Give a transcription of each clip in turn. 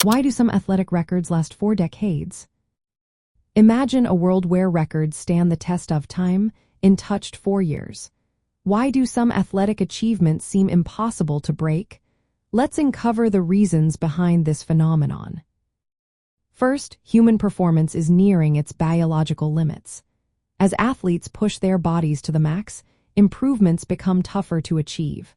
Why do some athletic records last 4 decades? Imagine a world where records stand the test of time, untouched 4 years. Why do some athletic achievements seem impossible to break? Let's uncover the reasons behind this phenomenon. First, human performance is nearing its biological limits. As athletes push their bodies to the max, improvements become tougher to achieve.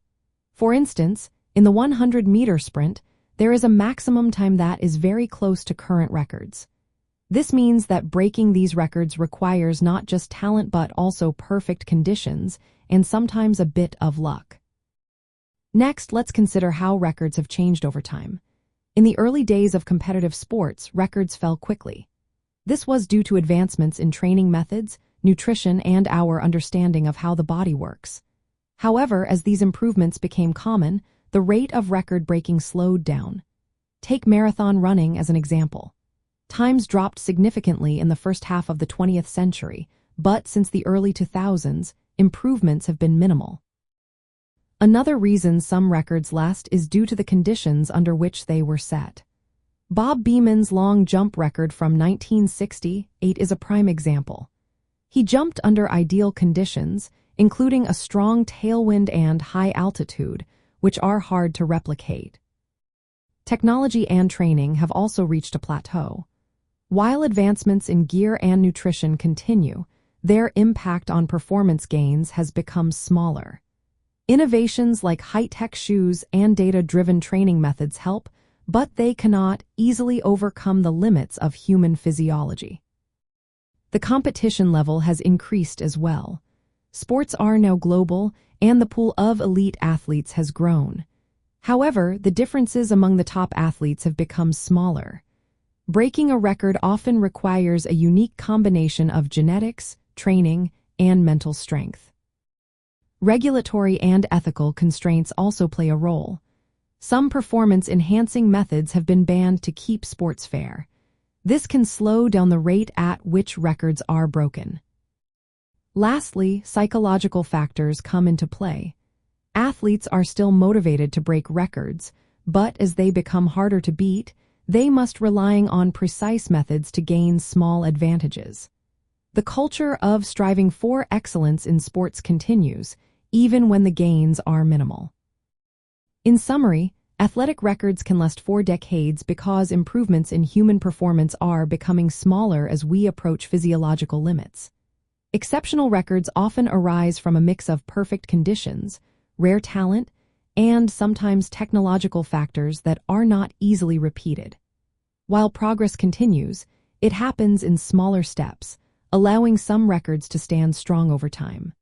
For instance, in the 100-meter sprint, there is a maximum time that is very close to current records. This means that breaking these records requires not just talent but also perfect conditions and sometimes a bit of luck. Next, let's consider how records have changed over time. In the early days of competitive sports, records fell quickly. This was due to advancements in training methods, nutrition, and our understanding of how the body works. However, as these improvements became common, the rate of record breaking slowed down. Take marathon running as an example. Times dropped significantly in the first half of the 20th century, but since the early 2000s, improvements have been minimal. Another reason some records last is due to the conditions under which they were set. Bob Beeman's long jump record from 1968 is a prime example. He jumped under ideal conditions, including a strong tailwind and high altitude, which are hard to replicate. Technology and training have also reached a plateau. While advancements in gear and nutrition continue, their impact on performance gains has become smaller. Innovations like high-tech shoes and data-driven training methods help, but they cannot easily overcome the limits of human physiology. The competition level has increased as well. Sports are now global, and the pool of elite athletes has grown. However, the differences among the top athletes have become smaller. Breaking a record often requires a unique combination of genetics, training, and mental strength. Regulatory and ethical constraints also play a role. Some performance-enhancing methods have been banned to keep sports fair. This can slow down the rate at which records are broken. Lastly, psychological factors come into play. Athletes are still motivated to break records, but as they become harder to beat, they must rely on precise methods to gain small advantages. The culture of striving for excellence in sports continues, even when the gains are minimal. In summary, athletic records can last 4 decades because improvements in human performance are becoming smaller as we approach physiological limits. Exceptional records often arise from a mix of perfect conditions, rare talent, and sometimes technological factors that are not easily repeated. While progress continues, it happens in smaller steps, allowing some records to stand strong over time.